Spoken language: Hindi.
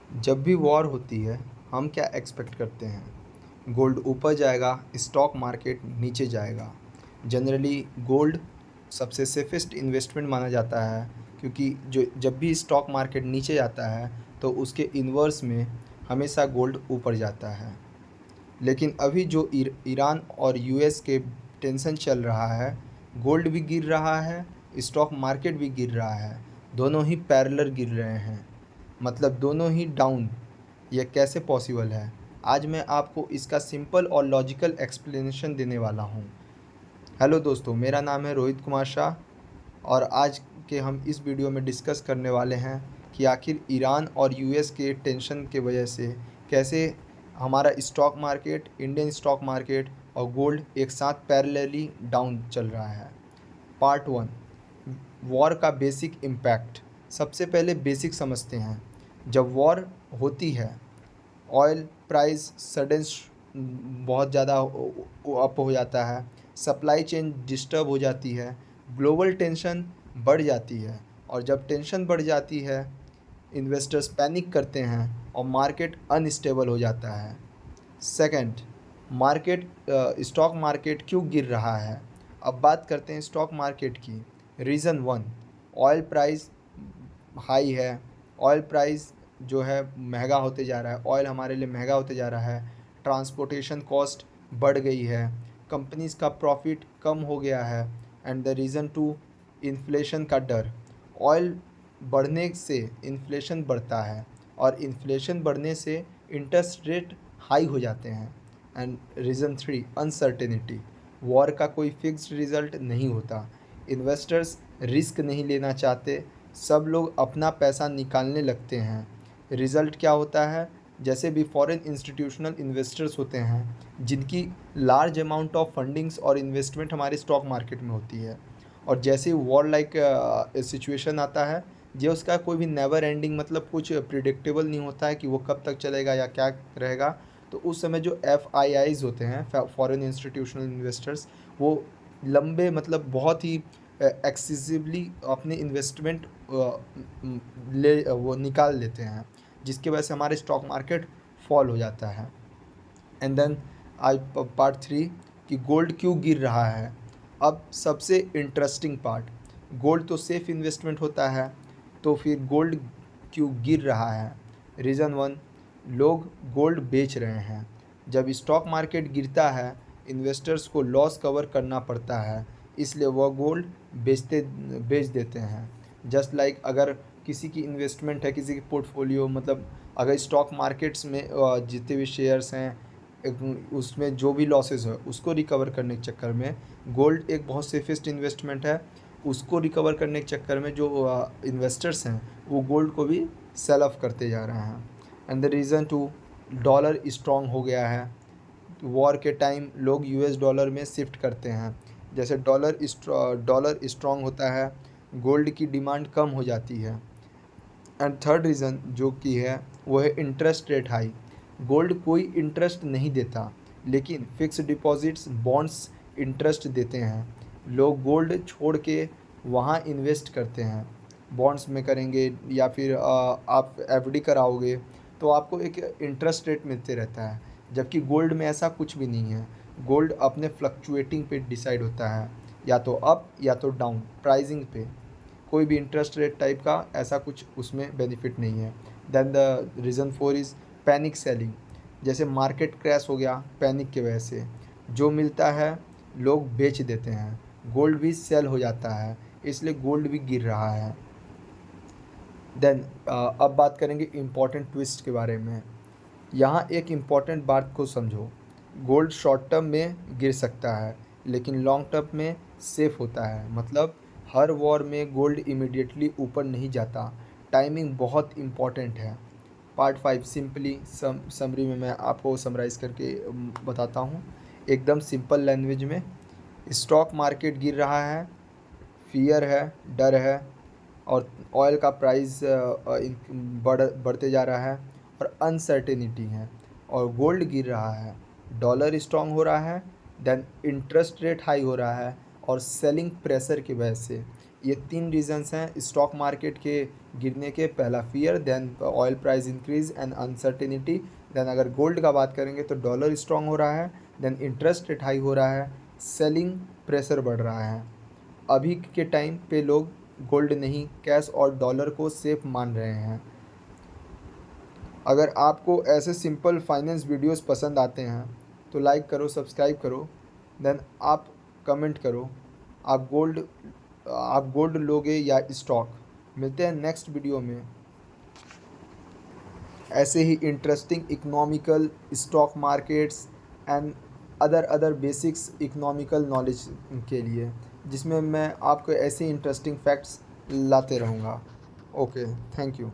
जब भी वॉर होती है हम क्या एक्सपेक्ट करते हैं। गोल्ड ऊपर जाएगा, स्टॉक मार्केट नीचे जाएगा। जनरली गोल्ड सबसे सेफेस्ट इन्वेस्टमेंट माना जाता है, क्योंकि जो जब भी स्टॉक मार्केट नीचे जाता है तो उसके इन्वर्स में हमेशा गोल्ड ऊपर जाता है। लेकिन अभी जो ईरान और यूएस के टेंशन चल रहा है, गोल्ड भी गिर रहा है, स्टॉक मार्केट भी गिर रहा है। दोनों ही पैरेलल गिर रहे हैं, मतलब दोनों ही डाउन। यह कैसे पॉसिबल है? आज मैं आपको इसका सिंपल और लॉजिकल एक्सप्लेनेशन देने वाला हूँ। हेलो दोस्तों, मेरा नाम है रोहित कुमार शाह और आज के हम इस वीडियो में डिस्कस करने वाले हैं कि आखिर ईरान और यूएस के टेंशन के वजह से कैसे हमारा stock market, Indian stock market और गोल्ड एक साथ पैरेलली डाउन चल रहा है। पार्ट वन, वॉर का बेसिक इम्पैक्ट। सबसे पहले बेसिक समझते हैं। जब वॉर होती है, ऑयल प्राइस सडन बहुत ज़्यादा अप हो जाता है, सप्लाई चेन डिस्टर्ब हो जाती है, ग्लोबल टेंशन बढ़ जाती है। और जब टेंशन बढ़ जाती है, इन्वेस्टर्स पैनिक करते हैं और मार्केट अनस्टेबल हो जाता है। सेकंड, मार्केट स्टॉक मार्केट क्यों गिर रहा है? अब बात करते हैं स्टॉक मार्केट की। Reason one, oil price high है। ऑयल प्राइस जो है महंगा होते जा रहा है, ऑयल हमारे लिए महंगा होते जा रहा है। ट्रांसपोर्टेशन कॉस्ट बढ़ गई है, कंपनीज़ का प्रॉफिट कम हो गया है। And the reason two, inflation का डर। ऑयल बढ़ने से इन्फ्लेशन बढ़ता है और इन्फ्लेशन बढ़ने से इंटरेस्ट रेट हाई हो जाते हैं। And reason three, uncertainty. War का कोई फिक्स्ड रिज़ल्ट नहीं होता, इन्वेस्टर्स रिस्क नहीं लेना चाहते, सब लोग अपना पैसा निकालने लगते हैं। रिज़ल्ट क्या होता है? जैसे भी फॉरेन इंस्टीट्यूशनल इन्वेस्टर्स होते हैं जिनकी लार्ज अमाउंट ऑफ फंडिंग्स और इन्वेस्टमेंट हमारे स्टॉक मार्केट में होती है, और जैसे ही वॉर लाइक सिचुएशन आता है, जो उसका कोई भी नेवर एंडिंग, मतलब कुछ प्रिडिक्टेबल नहीं होता है कि वो कब तक चलेगा या क्या रहेगा। तो उस समय जो FIIs होते हैं, फॉरेन इंस्टीट्यूशनल इन्वेस्टर्स, वो लंबे, मतलब बहुत ही एक्सेसिवली अपने इन्वेस्टमेंट ले वो निकाल लेते हैं, जिसकी वजह से हमारे स्टॉक मार्केट फॉल हो जाता है। एंड देन आज पार्ट थ्री, कि गोल्ड क्यों गिर रहा है। अब सबसे इंटरेस्टिंग पार्ट, गोल्ड तो सेफ इन्वेस्टमेंट होता है, तो फिर गोल्ड क्यों गिर रहा है? रीज़न वन, लोग गोल्ड बेच रहे हैं। जब स्टॉक मार्केट गिरता है, इन्वेस्टर्स को लॉस कवर करना पड़ता है, इसलिए वह गोल्ड बेच देते हैं। जस्ट लाइक अगर किसी की इन्वेस्टमेंट है, किसी की पोर्टफोलियो, मतलब अगर स्टॉक मार्केट्स में जितने भी शेयर्स हैं, उसमें जो भी लॉसेस है उसको रिकवर करने के चक्कर में गोल्ड एक बहुत सेफेस्ट इन्वेस्टमेंट है। उसको रिकवर करने के चक्कर में जो इन्वेस्टर्स हैं वो गोल्ड को भी सेल ऑफ करते जा रहे हैं। And the reason two, dollar strong हो गया है। वॉर के टाइम लोग US डॉलर में शिफ्ट करते हैं। जैसे डॉलर स्ट्रॉन्ग होता है, गोल्ड की डिमांड कम हो जाती है। एंड थर्ड रीज़न जो कि है वो है इंटरेस्ट रेट हाई। गोल्ड कोई इंटरेस्ट नहीं देता, लेकिन फिक्स डिपॉजिट्स, बॉन्ड्स इंटरेस्ट देते हैं। लोग गोल्ड छोड़ के वहाँ इन्वेस्ट करते हैं, बॉन्ड्स में करेंगे या फिर आप FD कराओगे तो आपको एक इंटरेस्ट रेट मिलते रहता है। जबकि गोल्ड में ऐसा कुछ भी नहीं है। गोल्ड अपने फ्लक्चुएटिंग पे डिसाइड होता है, या तो अप या तो डाउन प्राइसिंग पे। कोई भी इंटरेस्ट रेट टाइप का ऐसा कुछ उसमें बेनिफिट नहीं है। Then the reason four is panic selling. जैसे मार्केट क्रैश हो गया, पैनिक की वजह से जो मिलता है लोग बेच देते हैं, गोल्ड भी सेल हो जाता है, इसलिए गोल्ड भी गिर रहा है। देन अब बात करेंगे इम्पॉर्टेंट ट्विस्ट के बारे में। यहाँ एक इम्पॉर्टेंट बात को समझो, गोल्ड शॉर्ट टर्म में गिर सकता है लेकिन लॉन्ग टर्म में सेफ होता है। मतलब हर वॉर में गोल्ड इमीडिएटली ऊपर नहीं जाता, टाइमिंग बहुत इम्पॉर्टेंट है। पार्ट फाइव, सिंपली समरी में मैं आपको समराइज़ करके बताता हूँ एकदम सिंपल लैंग्वेज में। स्टॉक मार्केट गिर रहा है, फियर है, डर है, और ऑयल का प्राइस बढ़ते जा रहा है, और अनसर्टेनिटी है, और गोल्ड गिर रहा है, डॉलर स्ट्रांग हो रहा है, देन इंटरेस्ट रेट हाई हो रहा है, और सेलिंग प्रेशर की वजह से ये 3 रीज़न्स हैं स्टॉक मार्केट के गिरने के। पहला fear, then oil price increase and uncertainty, then अगर गोल्ड का बात करेंगे तो डॉलर स्ट्रॉन्ग हो रहा है, देन इंटरेस्ट रेट हाई हो रहा है, सेलिंग प्रेशर बढ़ रहा है। अभी के टाइम पे लोग गोल्ड नहीं, कैश और डॉलर को सेफ मान रहे हैं। अगर आपको ऐसे सिंपल फाइनेंस वीडियोस पसंद आते हैं तो लाइक करो, सब्सक्राइब करो, देन आप कमेंट करो आप गोल्ड लोगे या स्टॉक। मिलते हैं नेक्स्ट वीडियो में ऐसे ही interesting economical, stock markets and other basics economical knowledge के लिए, जिसमें मैं आपको ऐसे इंटरेस्टिंग फैक्ट्स लाते रहूँगा। Okay, thank you.